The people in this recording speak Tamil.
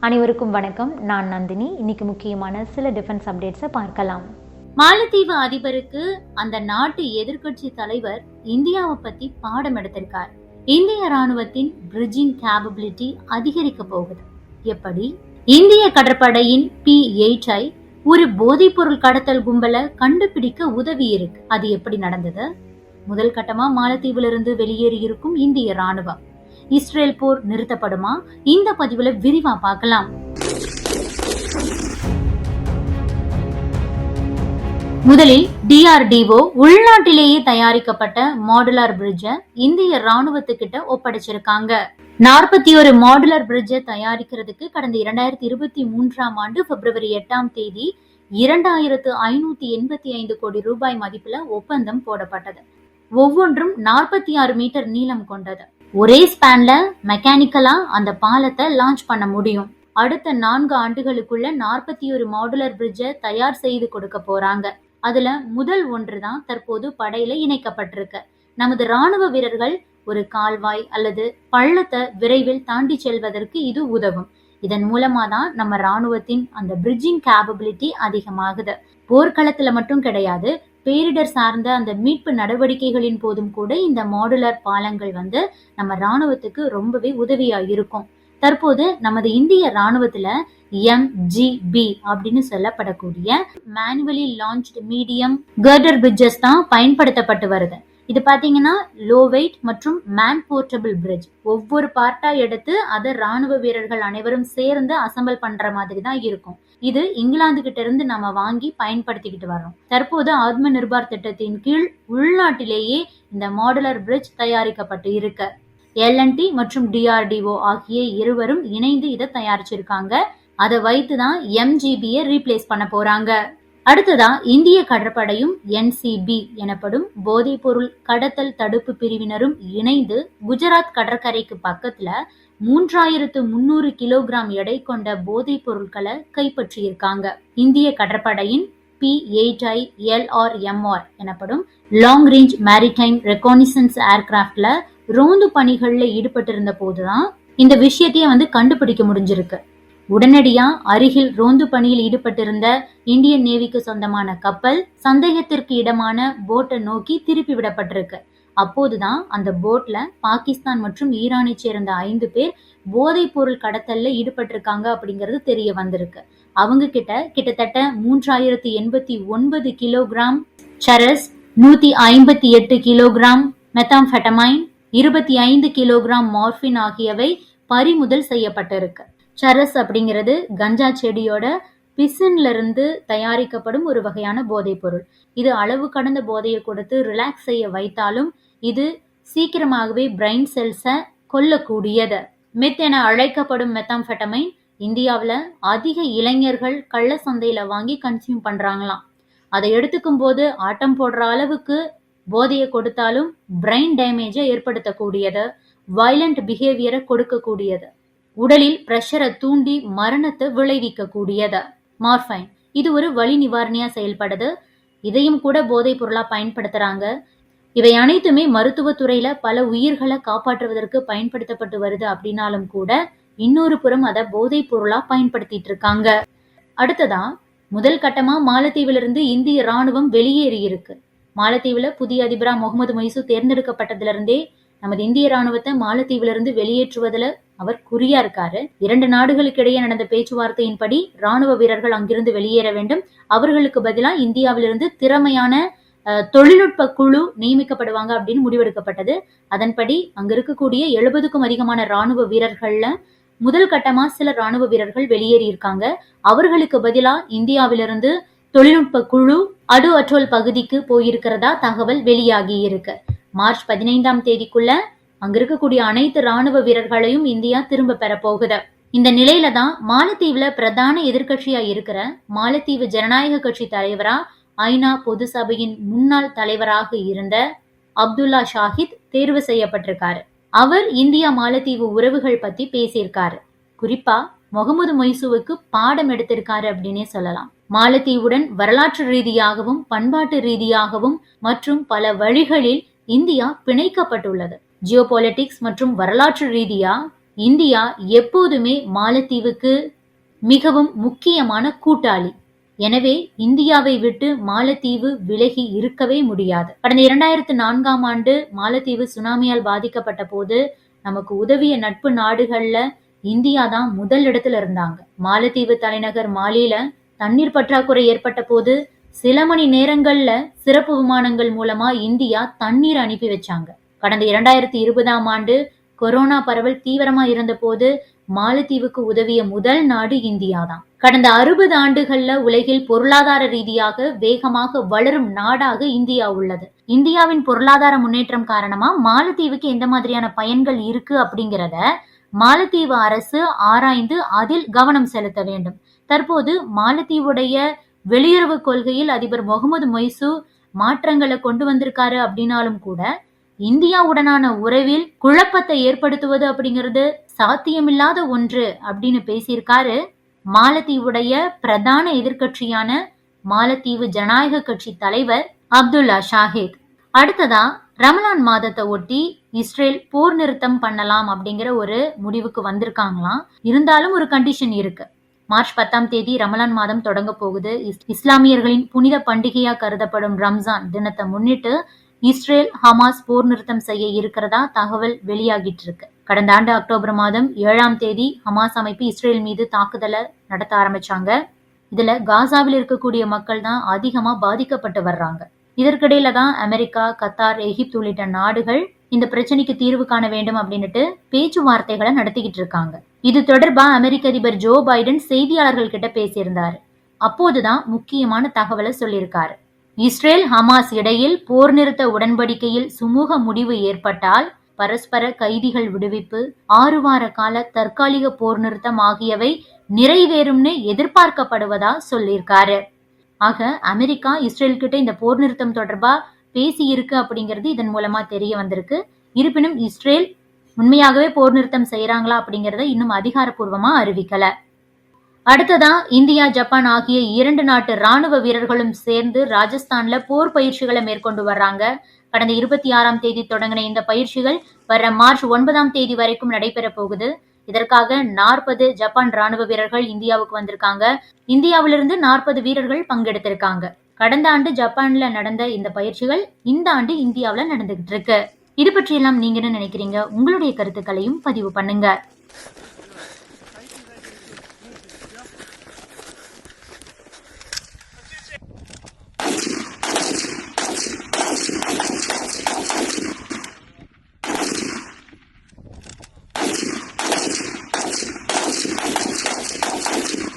அனைவருக்கும் வணக்கம். நான் நந்தினி. இன்னைக்கு முக்கியமான சில டிஃபென்ஸ் அப்டேட்ஸை பார்க்கலாம். மாலத்தீவு அதிபருக்கு அந்த நாட்டு எதிர்க்கட்சி தலைவர் இந்தியாவை பத்தி பாடம் எடுத்திருக்கார். இந்திய ராணுவத்தின் பிரிட்ஜிங் கேபபிலிட்டி அதிகரிக்க போகுது. எப்படி? இந்திய கடற்படையின் P-8 ஒரு போதைப் பொருள் கடத்தல் கும்பலை கண்டுபிடிக்க உதவி இருக்கு. அது எப்படி நடந்தது? முதல் கட்டமா மாலத்தீவிலிருந்து வெளியேறி இருக்கும் இந்திய ராணுவம். இஸ்ரேல் போர் நிறுத்தப்படுமா? இந்த பதிவுல விரிவா பார்க்கலாம். முதலில் DRDO உள்நாட்டிலேயே தயாரிக்கப்பட்ட மாடுலார் பிரிட்ஜ இந்திய ராணுவத்துக்கிட்ட ஒப்படைச்சிருக்காங்க. 41 மாடுலர் பிரிட்ஜ தயாரிக்கிறதுக்கு கடந்த 2023ஆம் ஆண்டு பிப்ரவரி 8ஆம் தேதி 2585 கோடி ரூபாய் மதிப்புல ஒப்பந்தம் போடப்பட்டது. ஒவ்வொன்றும் 46 மீட்டர் நீளம் கொண்டது. ஒரே ஸ்பேன்ல மெக்கானிக்கலா அந்த பாலத்தை லான்ச் பண்ண முடியும். அடுத்த 4 ஆண்டுகளுக்குள்ள 41 மாடுலர் பிரிட்ஜ தயார் செய்து கொடுக்க போறாங்க. அதுல முதல் ஒன்றுதான் தற்போது படையில இணைக்கப்பட்டிருக்கு. நமது ராணுவ வீரர்கள் ஒரு கால்வாய் அல்லது பள்ளத்தை விரைவில் தாண்டி செல்வதற்கு இது உதவும். இதன் மூலமா தான் நம்ம ராணுவத்தின் அந்த பிரிட்ஜிங் கேபபிலிட்டி அதிகமாகுது. போர்க்களத்துல மட்டும் கிடையாது, பேரிடர் சார்ந்த அந்த மீட்பு நடவடிக்கைகளின் போதும் கூட இந்த மாடுலர் பாலங்கள் நம்ம ராணுவத்துக்கு ரொம்பவே உதவியா இருக்கும். தற்போது நமது இந்திய ராணுவத்துல MGB அப்படின்னு சொல்லப்படக்கூடிய manually launched medium girder bridges தான் பயன்படுத்தப்பட்டு வருது. இது பாத்தீங்கன்னா லோ வெயிட் மற்றும் மேன் போர்ட்டபிள் பிரிட்ஜ். ஒவ்வொரு பார்ட்டா எடுத்து அதை ராணுவ வீரர்கள் அனைவரும் சேர்ந்து அசம்பிள் பண்ற மாதிரி தான் இருக்கும். இது இங்கிலாந்து கிட்ட இருந்து நம்ம வாங்கி பயன்படுத்திக்கிட்டு வரோம். தற்போது ஆத்ம நிர்பார் திட்டத்தின் கீழ் உள்நாட்டிலேயே இந்த மாடுலர் பிரிட்ஜ் தயாரிக்கப்பட்டு இருக்கு. L&T மற்றும் DRDO ஆகிய இருவரும் இணைந்து இதை தயாரிச்சிருக்காங்க. அதை வைத்துதான் MGB-யை ரீப்ளேஸ் பண்ண போறாங்க. அடுத்ததா இந்திய கடற்படையும் NCB எனப்படும் போதைப் பொருள் கடத்தல் தடுப்பு பிரிவினரும் இணைந்து குஜராத் கடற்கரைக்கு பக்கத்துல 3300 கிலோகிராம் எடை கொண்ட போதைப் பொருட்களை கைப்பற்றியிருக்காங்க. இந்திய கடற்படையின் P-8I LRMR எனப்படும் லாங் ரேஞ்ச் மேரிடைம் ரெகானிசன்ஸ் ஏர்கிராப்ட்ல ரோந்து பணிகள்ல ஈடுபட்டிருந்த போதுதான் இந்த விஷயத்தையே கண்டுபிடிக்க முடிஞ்சிருக்கு. உடனடியா அருகில் ரோந்து பணியில் ஈடுபட்டிருந்த இந்தியன் நேவிக்கு சொந்தமான கப்பல் சந்தேகத்திற்கு இடமான போட்டை நோக்கி திருப்பி விடப்பட்டிருக்கு. அப்போதுதான் அந்த போட்ல பாகிஸ்தான் மற்றும் ஈரானை சேர்ந்த 5 பேர் போதைப் பொருள் கடத்தல்ல ஈடுபட்டிருக்காங்க அப்படிங்கிறது தெரிய வந்திருக்கு. அவங்க கிட்ட கிட்டத்தட்ட 3089 கிலோகிராம் சரஸ், 158 கிலோகிராம் மெத்தாம்ஃபெட்டமைன், 25 கிலோகிராம் மார்பின் ஆகியவை பறிமுதல் செய்யப்பட்டிருக்கு. சரஸ் அப்படிங்கிறது கஞ்சா செடியோட பிசின்ல இருந்து தயாரிக்கப்படும் ஒரு வகையான போதைப் பொருள். இது அளவு கடந்த போதையை கொடுத்து ரிலாக்ஸ் செய்ய வைத்தாலும் இது சீக்கிரமாகவே பிரெயின் செல்ஸை கொல்லக்கூடியது. மெத் என அழைக்கப்படும் மெத்தாம்ஃபெட்டமைன் இந்தியாவில் அதிக இளைஞர்கள் கள்ள சந்தையில வாங்கி கன்சியூம் பண்றாங்களாம். அதை எடுத்துக்கும் போது ஆட்டம் போடுற அளவுக்கு போதையை கொடுத்தாலும் பிரெயின் டேமேஜை ஏற்படுத்தக்கூடியது, வயலண்ட் பிஹேவியரை கொடுக்கக்கூடியது, உடலில் பிரஷரை தூண்டி மரணத்தை விளைவிக்க கூடியது. மார்பைன் இது ஒரு வலி நிவாரணியா செயல்படுது. இதையும் கூட போதைப் பொருளா பயன்படுத்துறாங்க. இவை அனைத்துமே மருத்துவத்துறையில பல உயிர்களை காப்பாற்றுவதற்கு பயன்படுத்தப்பட்டு வருது அப்படின்னாலும் கூட இன்னொரு புறம் அதை போதைப் பொருளா பயன்படுத்திட்டு இருக்காங்க. அடுத்ததா முதல் கட்டமா மாலத்தீவிலிருந்து இந்திய ராணுவம் வெளியேறி இருக்கு. மாலத்தீவுல புதிய அதிபரா முகமது மொய்சு தேர்ந்தெடுக்கப்பட்டதுல இருந்தே நமது இந்திய ராணுவத்தை மாலத்தீவிலிருந்து வெளியேற்றுவதில் அவர் குறியா இருக்காரு. 2 நாடுகளுக்கு இடையே நடந்த பேச்சுவார்த்தையின்படி ராணுவ வீரர்கள் அங்கிருந்து வெளியேற வேண்டும். அவர்களுக்கு பதிலா இந்தியாவிலிருந்து திறமையான தொழில்நுட்ப குழு நியமிக்கப்படுவாங்க அப்படின்னு முடிவெடுக்கப்பட்டது. அதன்படி அங்க இருக்கக்கூடிய 70க்கும் அதிகமான ராணுவ வீரர்கள்ல முதல் கட்டமா சில ராணுவ வீரர்கள் வெளியேறி இருக்காங்க. அவர்களுக்கு பதிலா இந்தியாவிலிருந்து தொழில்நுட்ப குழு அடு அட்ரோல் பகுதிக்கு போயிருக்கிறதா தகவல் வெளியாகி இருக்கு. மார்ச் 15ஆம் தேதிக்குள்ள அங்க இருக்கக்கூடிய அனைத்து ராணுவ வீரர்களையும் இந்தியா திரும்ப பெற போகுது. இந்த நிலையில தான் மாலத்தீவுல பிரதான எதிர்கட்சியா இருக்கிற மாலத்தீவு ஜனநாயக கட்சி தலைவரா ஐநா பொது சபையின் முன்னாள் தலைவராக இருந்த அப்துல்லா ஷாஹித் தேர்வு செய்யப்பட்டிருக்காரு. அவர் இந்தியா மாலத்தீவு உறவுகள் பத்தி பேசியிருக்காரு. குறிப்பா முகமது மொய்சுவுக்கு பாடம் எடுத்திருக்காரு அப்படின்னே சொல்லலாம். மாலத்தீவுடன் வரலாற்று ரீதியாகவும் பண்பாட்டு ரீதியாகவும் மற்றும் பல வழிகளில் இந்தியா பிணைக்கப்பட்டுள்ளது. ஜியோபாலிட்டிக்ஸ் மற்றும் வரலாற்று ரீதியா இந்தியா எப்போதுமே மாலத்தீவுக்கு மிகவும் முக்கியமான கூட்டாளி. எனவே இந்தியாவை விட்டு மாலத்தீவு விலகி இருக்கவே முடியாது. கடந்த 2004ஆம் ஆண்டு மாலத்தீவு சுனாமியால் பாதிக்கப்பட்ட போது நமக்கு உதவிய நட்பு நாடுகள்ல இந்தியா தான் முதல் இடத்துல இருந்தாங்க. மாலத்தீவு தலைநகர் மாலில தண்ணீர் பற்றாக்குறை ஏற்பட்ட போது சில மணி நேரங்கள்ல சிறப்பு விமானங்கள் மூலமா இந்தியா தண்ணீர் அனுப்பி வச்சாங்க. கடந்த 2020ஆம் ஆண்டு கொரோனா பரவல் தீவிரமா இருந்த போது மாலத்தீவுக்கு உதவிய முதல் நாடு இந்தியா தான். கடந்த 60 ஆண்டுகள்ல உலகில் பொருளாதார ரீதியாக வேகமாக வளரும் நாடாக இந்தியா உள்ளது. இந்தியாவின் பொருளாதார முன்னேற்றம் காரணமா மாலத்தீவுக்கு எந்த மாதிரியான பயன்கள் இருக்கு அப்படிங்கிறத மாலத்தீவு அரசு ஆராய்ந்து அதில் கவனம் செலுத்த வேண்டும். தற்போது மாலத்தீவுடைய வெளியுறவு கொள்கையில் அதிபர் முகமது மொய்சு மாற்றங்களை கொண்டு வந்திருக்காரு அப்படின்னாலும் கூட இந்தியாவுடனான உறவில் குழப்பத்தை ஏற்படுத்துவது அப்படிங்கிறது சாத்தியமில்லாத ஒன்று அப்படின்னு பேசியிருக்காரு மாலத்தீவுடைய பிரதான எதிர்கட்சியான மாலத்தீவு ஜனநாயக கட்சி தலைவர் அப்துல்லா ஷாஹித். அடுத்ததா ரமலான் மாதத்தை ஒட்டி இஸ்ரேல் போர் நிறுத்தம் பண்ணலாம் அப்படிங்கிற ஒரு முடிவுக்கு வந்திருக்காங்களாம். இருந்தாலும் ஒரு கண்டிஷன் இருக்கு. மார்ச் 10ஆம் தேதி ரமலான் மாதம் தொடங்க போகுது. இஸ்லாமியர்களின் புனித பண்டிகையா கருதப்படும் ரம்ஜான் தினத்தை முன்னிட்டு இஸ்ரேல் ஹமாஸ் போர் நிறுத்தம் செய்ய இருக்கிறதா தகவல் வெளியாகிட்டு இருக்கு. கடந்த ஆண்டு அக்டோபர் மாதம் 7ஆம் தேதி ஹமாஸ் அமைப்பு இஸ்ரேல் மீது தாக்குதலை நடத்த ஆரம்பிச்சாங்க. இதுல காசாவில் இருக்கக்கூடிய மக்கள் தான் அதிகமா பாதிக்கப்பட்டு வர்றாங்க. இதற்கிடையில தான் அமெரிக்கா, கத்தார், எகிப்து உள்ளிட்ட நாடுகள் இந்த பிரச்சனைக்கு தீர்வு காண வேண்டும் அப்படின்னுட்டு பேச்சுவார்த்தைகளை நடத்திக்கிட்டு இருக்காங்க. இது தொடர்பா அமெரிக்க அதிபர் ஜோ பைடன் செய்தியாளர்கள் கிட்ட பேசியிருந்தாரு. அப்போதுதான் முக்கியமான தகவலை சொல்லியிருக்காரு. இஸ்ரேல் ஹமாஸ் இடையில் போர் நிறுத்த உடன்படிக்கையில் சுமூக முடிவு ஏற்பட்டால் பரஸ்பர கைதிகள் விடுவிப்பு, 6 வார கால தற்காலிக போர் நிறுத்தம் ஆகியவை நிறைவேறும்னு எதிர்பார்க்கப்படுவதா சொல்லியிருக்காரு. ஆக அமெரிக்கா இஸ்ரேல் கிட்ட இந்த போர் நிறுத்தம் தொடர்பா பேசி இருக்கு அப்படிங்கிறது இதன் மூலமா தெரிய வந்திருக்கு. இருப்பினும் இஸ்ரேல் உண்மையாகவே போர் நிறுத்தம் செய்யறாங்களா அப்படிங்கறத இன்னும் அதிகாரப்பூர்வமா அறிவிக்கல. அடுத்ததா இந்தியா, ஜப்பான் ஆகிய 2 நாட்டு ராணுவ வீரர்களும் சேர்ந்து ராஜஸ்தான்ல போர் பயிற்சிகளை மேற்கொண்டு வர்றாங்க. கடந்த 26ஆம் தேதி தொடங்கின இந்த பயிற்சிகள் வர மார்ச் 9ஆம் தேதி வரைக்கும் நடைபெற போகுது. இதற்காக 40 ஜப்பான் ராணுவ வீரர்கள் இந்தியாவுக்கு வந்திருக்காங்க. இந்தியாவிலிருந்து 40 வீரர்கள் பங்கெடுத்திருக்காங்க. கடந்த ஆண்டு ஜப்பான்ல நடந்த இந்த பயிற்சிகள் இந்த ஆண்டு இந்தியாவில நடந்துகிட்டு இருக்கு. இது பற்றியெல்லாம் நீங்க என்ன நினைக்கிறீங்க? உங்களுடைய கருத்துக்களையும் பதிவு பண்ணுங்க.